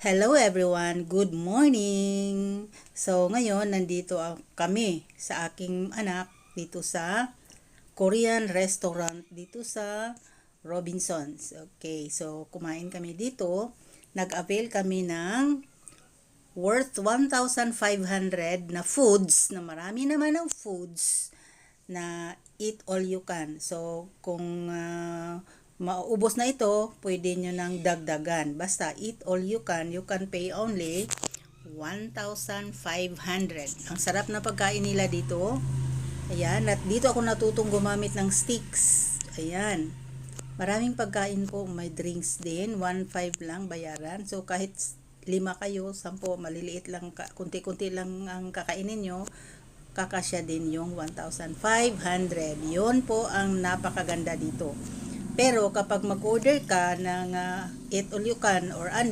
Hello everyone, good morning! So ngayon nandito kami sa aking anak dito sa Korean restaurant dito sa Robinsons. Okay, so kumain kami dito. Nag-avail kami ng worth 1,500 na foods, na marami naman ng foods na eat all you can. So kung maubos na ito, pwede nyo nang dagdagan. Basta eat all you can pay only 1,500. Ang sarap na pagkain nila dito. Ayan, at dito ako natutong gumamit ng sticks. Ayan. Maraming pagkain po, may drinks din, 1,500 lang bayaran. So kahit 5 kayo, 10, maliliit lang, kunti-kunti lang ang kakainin nyo, kakasya din yung 1,500. Yun po ang napakaganda dito. Pero kapag mag-order ka ng eat all you can or unlimited,